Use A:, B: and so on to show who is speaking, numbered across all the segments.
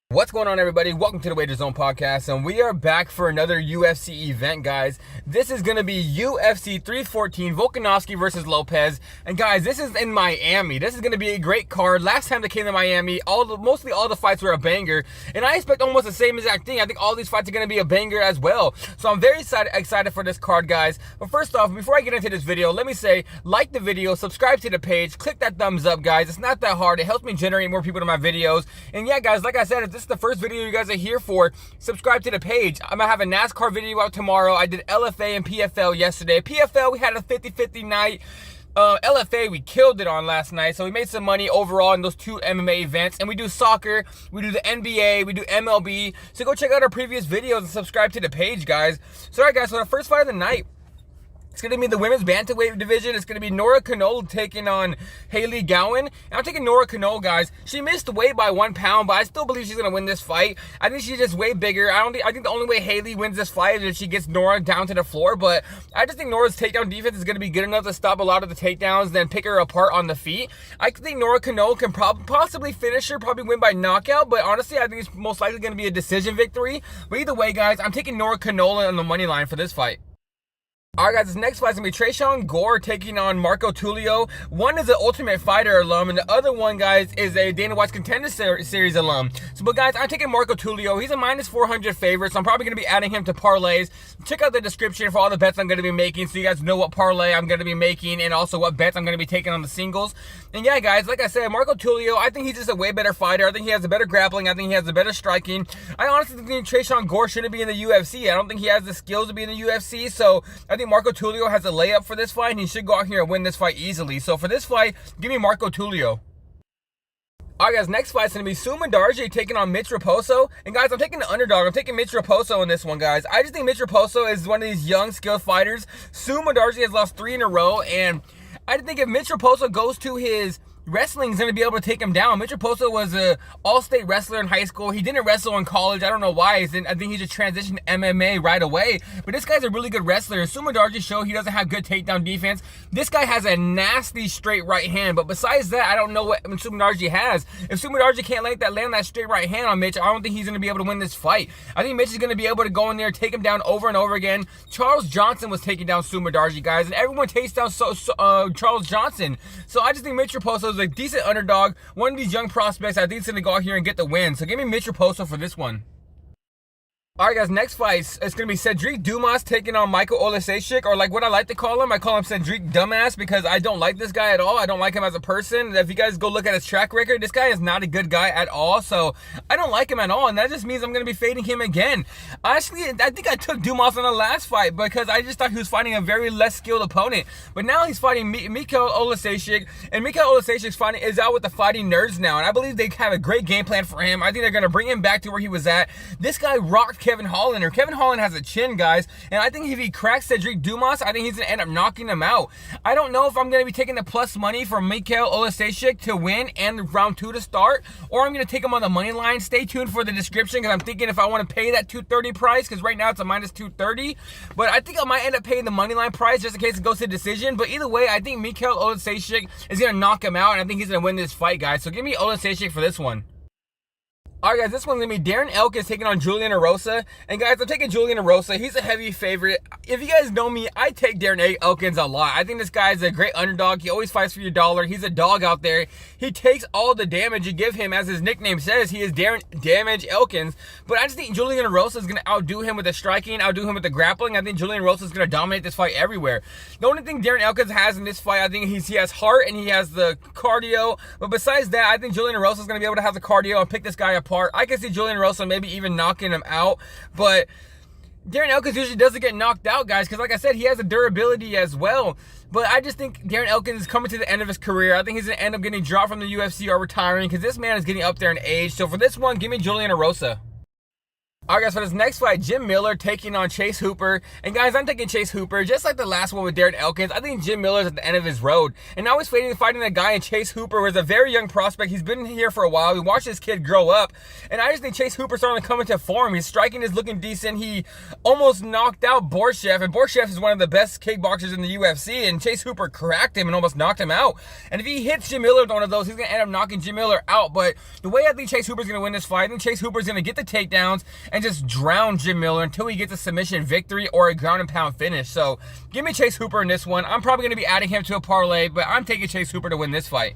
A: What's going on, everybody? Welcome to the Wager Zone podcast, and we are back for another UFC event, guys. This is going to be UFC 314, Volkanovski versus Lopes. And guys, this is in Miami. This is going to be a great card. Last time they came to Miami, mostly all the fights were a banger, and I expect almost the same exact thing. I think all these fights are going to be a banger as well. So I'm very excited for this card, guys. But first off, before I get into this video, let me say, like the video, subscribe to the page, click that thumbs up, guys. It's not that hard. It helps me generate more people to my videos. And yeah, guys, like I said, if this is the first video you guys are here for, subscribe to the page. I'm gonna have a NASCAR video out tomorrow. I did LFA and PFL yesterday. PFL, we had a 50-50 night. LFA, we killed it on last night, so we made some money overall in those two MMA events. And we do soccer, we do the NBA, we do MLB. So go check out our previous videos and subscribe to the page, guys. So alright, guys, so the first fight of the night, it's going to be the women's bantamweight division. It's going to be Nora Cornolle taking on Haley Gowan. And I'm taking Nora Cornolle, guys. She missed weight by 1 pound, but I still believe she's going to win this fight. I think she's just way bigger. I think the only way Haley wins this fight is if she gets Nora down to the floor. But I just think Nora's takedown defense is going to be good enough to stop a lot of the takedowns, then pick her apart on the feet. I think Nora Cornolle can possibly finish her, probably win by knockout. But honestly, I think it's most likely going to be a decision victory. But either way, guys, I'm taking Nora Cornolle on the money line for this fight. Alright, guys, this next fight is going to be Tresean Gore taking on Marco Tulio. One is an Ultimate Fighter alum, and the other one, guys, is a Dana White's Contender Series alum. But guys, I'm taking Marco Tulio. He's a minus 400 favorite, so I'm probably going to be adding him to parlays. Check out the description for all the bets I'm going to be making, so you guys know what parlay I'm going to be making and also what bets I'm going to be taking on the singles. And yeah, guys, like I said, Marco Tulio, I think he's just a way better fighter. I think he has a better grappling. I think he has a better striking. I honestly think Tresean Gore shouldn't be in the UFC. I don't think he has the skills to be in the UFC, so I think Marco Tulio has a layup for this fight, and he should go out here and win this fight easily. So for this fight, give me Marco Tulio. Alright, guys, next fight's going to be Darji taking on Mitch Raposo. And guys, I'm taking the underdog. I'm taking Mitch Raposo in this one, guys. I just think Mitch Raposo is one of these young, skilled fighters. Darji has lost 3 in a row, and I think if Mitch Raposo goes to his wrestling, is going to be able to take him down. Mitch Raposo was an all-state wrestler in high school. He didn't wrestle in college. I don't know why. I think he just transitioned to MMA right away. But this guy's a really good wrestler. Darji showed he doesn't have good takedown defense. This guy has a nasty straight right hand. But besides that, I don't know what Darji has. If Darji can't land that straight right hand on Mitch, I don't think he's going to be able to win this fight. I think Mitch is going to be able to go in there, take him down over and over again. Charles Johnson was taking down Darji, guys. And everyone takes down Charles Johnson. So I just think Mitch Raposo is a decent underdog. One of these young prospects, I think, is going to go out here and get the win. So give me Mitch Raposo for this one. Alright, guys, next fight, it's going to be Cedric Dumas taking on Michael Olszewski, or like what I like to call him, I call him Cedric Dumbass, because I don't like this guy at all. I don't like him as a person. If you guys go look at his track record, this guy is not a good guy at all, so I don't like him at all, and that just means I'm going to be fading him again. Honestly, I think I took Dumas on the last fight, because I just thought he was fighting a very less skilled opponent, but now he's fighting Michael Olszewski, and Michael Olszewski is out with the Fighting Nerds now, and I believe they have a great game plan for him. I think they're going to bring him back to where he was at. This guy rocked Kevin Holland, or Kevin Holland has a chin, guys, and I think if he cracks Cedric Dumas, I think he's going to end up knocking him out. I don't know if I'm going to be taking the plus money for Michael Olszewski to win and round 2 to start, or I'm going to take him on the money line. Stay tuned for the description, because I'm thinking if I want to pay that 230 price, because right now it's a minus 230, but I think I might end up paying the money line price just in case it goes to decision. But either way, I think Michael Olszewski is going to knock him out, and I think he's going to win this fight, guys. So give me Olszewski for this one. Alright, guys, this one's going to be Darren Elkins taking on Tulio-Hooper-Erosa. And guys, I'm taking Tulio-Hooper-Erosa. He's a heavy favorite. If you guys know me, I take Darren Elkins a lot. I think this guy is a great underdog. He always fights for your dollar. He's a dog out there. He takes all the damage you give him. As his nickname says, he is Darren Damage Elkins. But I just think Tulio-Hooper-Erosa is going to outdo him with the striking, outdo him with the grappling. I think Tulio-Hooper-Erosa is going to dominate this fight everywhere. The only thing Darren Elkins has in this fight, I think he has heart and he has the cardio. But besides that, I think Tulio-Hooper-Erosa is going to be able to have the cardio and pick this guy apart. I can see Tulio-Hooper-Erosa maybe even knocking him out, but Darren Elkins usually doesn't get knocked out, guys, because like I said, he has a durability as well. But I just think Darren Elkins is coming to the end of his career. I think he's going to end up getting dropped from the UFC or retiring, because this man is getting up there in age. So for this one, give me Tulio-Hooper-Erosa. Alright guys, for this next fight, Jim Miller taking on Chase Hooper. And guys, I'm taking Chase Hooper, just like the last one with Darren Elkins. I think Jim Miller's at the end of his road. And now he's fighting a guy in Chase Hooper, who's a very young prospect. He's been here for a while. We watched this kid grow up. And I just think Chase Hooper's starting to come into form. His striking is looking decent. He almost knocked out Borshev. And Borshev is one of the best kickboxers in the UFC. And Chase Hooper cracked him and almost knocked him out. And if he hits Jim Miller with one of those, he's going to end up knocking Jim Miller out. But the way I think Chase Hooper's going to win this fight, I think Chase Hooper's going to get the takedowns and just drown Jim Miller until he gets a submission victory or a ground and pound finish. So give me Chase Hooper in this one. I'm probably going to be adding him to a parlay, but I'm taking Chase Hooper to win this fight.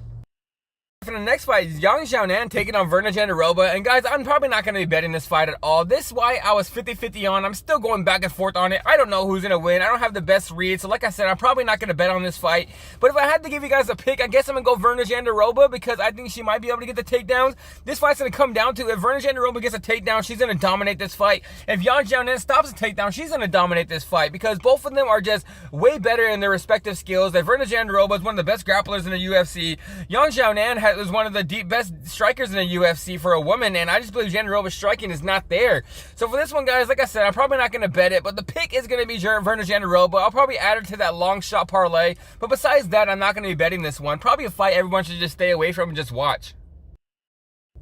A: For the next fight, Yang Xiaonan taking on Volkanovski. And guys, I'm probably not going to be betting this fight at all. This fight I was 50-50 on. I'm still going back and forth on it. I don't know who's going to win. I don't have the best read. So like I said, I'm probably not going to bet on this fight. But if I had to give you guys a pick, I guess I'm going to go Volkanovski because I think she might be able to get the takedowns. This fight's going to come down to if Volkanovski gets a takedown, she's going to dominate this fight. If Yang Xiaonan stops the takedown, she's going to dominate this fight because both of them are just way better in their respective skills. Volkanovski is one of the best grapplers in the UFC. Yang Xiaonan is one of the best strikers in the UFC for a woman, and I just believe Volkanovski's striking is not there. So for this one, guys, like I said, I'm probably not going to bet it, but the pick is going to be Volkanovski. I'll probably add her to that long shot parlay, but besides that, I'm not going to be betting this one. Probably a fight everyone should just stay away from and just watch.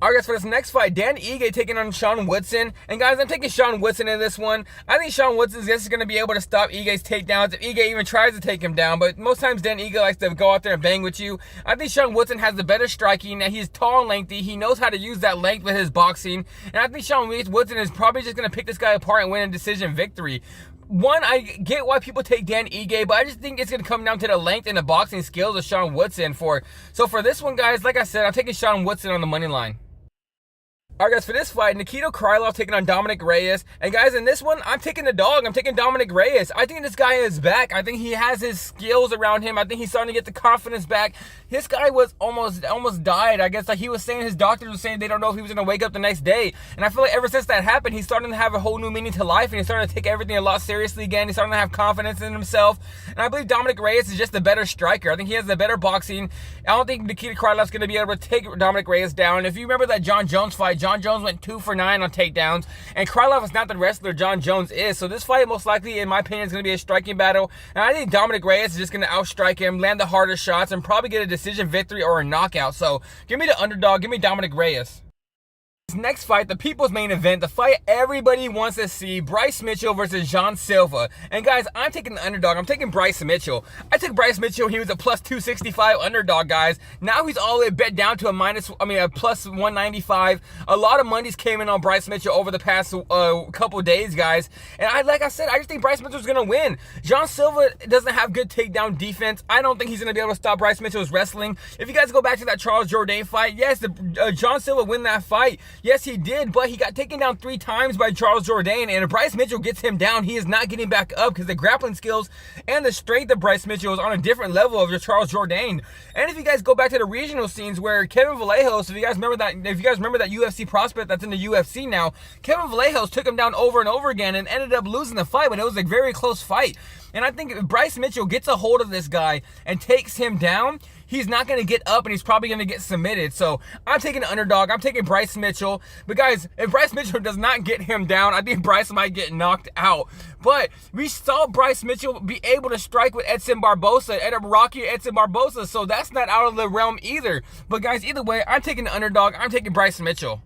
A: Alright guys, for this next fight, Dan Ige taking on Sean Woodson. And guys, I'm taking Sean Woodson in this one. I think Sean Woodson is going to be able to stop Ige's takedowns if Ige even tries to take him down. But most times Dan Ige likes to go out there and bang with you. I think Sean Woodson has the better striking. He's tall and lengthy. He knows how to use that length with his boxing. And I think Sean Woodson is probably just going to pick this guy apart and win a decision victory. One, I get why people take Dan Ige, but I just think it's going to come down to the length and the boxing skills of Sean Woodson. So for this one, guys, like I said, I'm taking Sean Woodson on the money line. Alright guys, for this fight, Nikita Krylov taking on Dominic Reyes. And guys, in this one, I'm taking the dog. I'm taking Dominic Reyes. I think this guy is back. I think he has his skills around him. I think he's starting to get the confidence back. This guy was almost died. I guess like he was saying, his doctors were saying they don't know if he was going to wake up the next day. And I feel like ever since that happened, he's starting to have a whole new meaning to life. And he's starting to take everything a lot seriously again. He's starting to have confidence in himself. And I believe Dominic Reyes is just a better striker. I think he has the better boxing. I don't think Nikita Krylov's going to be able to take Dominic Reyes down. If you remember that John Jones fight, John Jones went 2 for 9 on takedowns, and Krylov is not the wrestler John Jones is. So this fight, most likely, in my opinion, is going to be a striking battle. And I think Dominic Reyes is just going to outstrike him, land the harder shots, and probably get a decision victory or a knockout. So give me the underdog. Give me Dominic Reyes. This next fight, the people's main event, the fight everybody wants to see, Bryce Mitchell versus Jean Silva. And guys, I'm taking the underdog. I'm taking Bryce Mitchell. I took Bryce Mitchell. He was a plus 265 underdog, guys. Now he's all the way bet down to a plus 195. A lot of monies came in on Bryce Mitchell over the past couple days, guys. And like I said, I just think Bryce Mitchell's going to win. Jean Silva doesn't have good takedown defense. I don't think he's going to be able to stop Bryce Mitchell's wrestling. If you guys go back to that Charles Jourdain fight, yes, Jean Silva win that fight. Yes, he did, but he got taken down 3 times by Charles Jourdain, and if Bryce Mitchell gets him down, he is not getting back up because the grappling skills and the strength of Bryce Mitchell is on a different level of your Charles Jourdain. And if you guys go back to the regional scenes where Kevin Vallejos, if you guys remember that UFC prospect that's in the UFC now, Kevin Vallejos took him down over and over again and ended up losing the fight, but it was a very close fight. And I think if Bryce Mitchell gets a hold of this guy and takes him down, he's not going to get up and he's probably going to get submitted. So I'm taking the underdog. I'm taking Bryce Mitchell. But guys, if Bryce Mitchell does not get him down, I think Bryce might get knocked out. But we saw Bryce Mitchell be able to strike with Edson Barbosa, end up rocking Edson Barbosa. So that's not out of the realm either. But guys, either way, I'm taking the underdog. I'm taking Bryce Mitchell.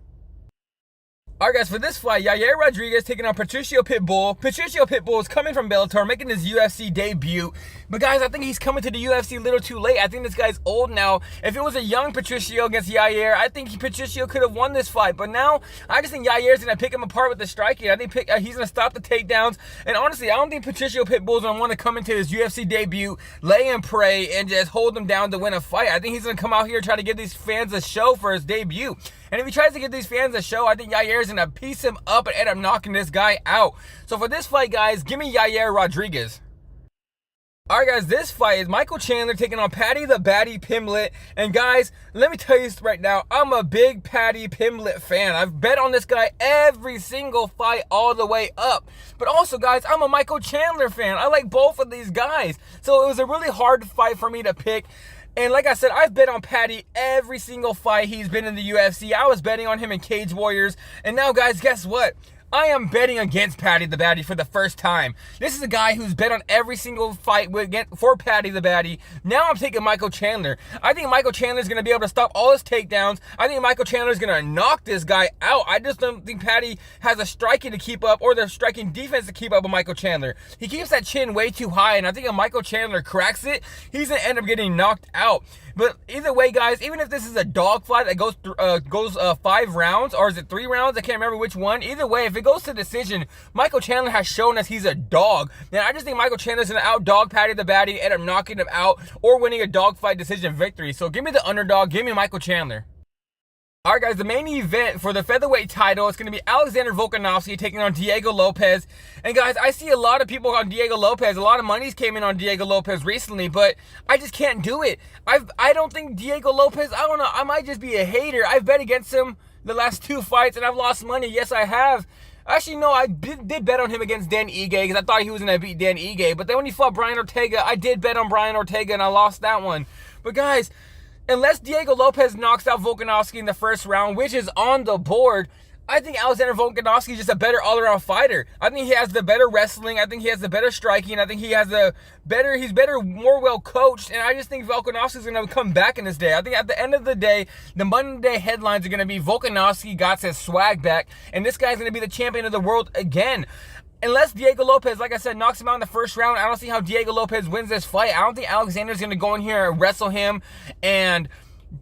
A: Alright guys, for this fight, Yair Rodriguez taking on Patricio Pitbull. Patricio Pitbull is coming from Bellator, making his UFC debut. But guys, I think he's coming to the UFC a little too late. I think this guy's old now. If it was a young Patricio against Yair, I think Patricio could have won this fight. But now, I just think Yair's going to pick him apart with the striking. I think he's going to stop the takedowns. And honestly, I don't think Patricio Pitbull's going to want to come into his UFC debut, lay and pray, and just hold him down to win a fight. I think he's going to come out here and try to give these fans a show for his debut. And if he tries to give these fans a show, I think Yair's going to piece him up and end up knocking this guy out. So for this fight, guys, give me Yair Rodriguez. Alright guys, this fight is Michael Chandler taking on Paddy the Baddy Pimblett. And guys, let me tell you right now, I'm a big Paddy Pimblett fan. I've bet on this guy every single fight all the way up. But also guys, I'm a Michael Chandler fan. I like both of these guys. So it was a really hard fight for me to pick. And like I said, I've bet on Paddy every single fight he's been in the UFC. I was betting on him in Cage Warriors. And now, guys, guess what? I am betting against Paddy the Baddy for the first time. This is a guy who's bet on every single fight for Paddy the Baddy. Now I'm taking Michael Chandler. I think Michael Chandler is going to be able to stop all his takedowns. I think Michael Chandler is going to knock this guy out. I just don't think Paddy has the striking to keep up or the striking defense to keep up with Michael Chandler. He keeps that chin way too high, and I think if Michael Chandler cracks it, he's going to end up getting knocked out. But either way, guys, even if this is a dog fight that goes 5 rounds, or is it 3 rounds? I can't remember which one. Either way, if it goes to decision, Michael Chandler has shown us he's a dog. And I just think Michael Chandler's going to out-dog Paddy the Baddy, end up knocking him out, or winning a dog fight decision victory. So give me the underdog. Give me Michael Chandler. Alright guys, the main event for the featherweight title is going to be Alexander Volkanovski taking on Diego Lopes. And guys, I see a lot of people on Diego Lopes. A lot of monies came in on Diego Lopes recently, but I just can't do it. I don't think Diego Lopes, I don't know, I might just be a hater. I've bet against him the last 2 fights and I've lost money. Yes, I have. Actually, no, I did bet on him against Dan Ige because I thought he was going to beat Dan Ige. But then when he fought Brian Ortega, I did bet on Brian Ortega and I lost that one. But guys, unless Diego Lopes knocks out Volkanovski in the first round, which is on the board, I think Alexander Volkanovski is just a better all-around fighter. I think he has the better wrestling. I think he has the better striking. I think he has he's better, more well-coached. And I just think Volkanovski is going to come back in this day. I think at the end of the day, the Monday headlines are going to be Volkanovski got his swag back. And this guy's going to be the champion of the world again. Unless Diego Lopes, like I said, knocks him out in the first round, I don't see how Diego Lopes wins this fight. I don't think Alexander's going to go in here and wrestle him and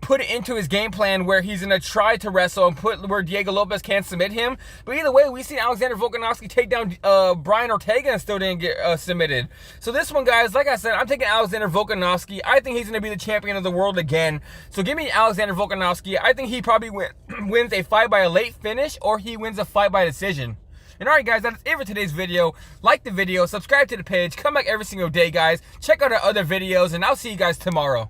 A: put it into his game plan where he's going to try to wrestle and put where Diego Lopes can't submit him. But either way, we've seen Alexander Volkanovski take down Brian Ortega and still didn't get submitted. So this one, guys, like I said, I'm taking Alexander Volkanovski. I think he's going to be the champion of the world again. So give me Alexander Volkanovski. I think he probably wins a fight by a late finish, or he wins a fight by decision. And alright guys, that's it for today's video. Like the video, subscribe to the page, come back every single day guys, check out our other videos, and I'll see you guys tomorrow.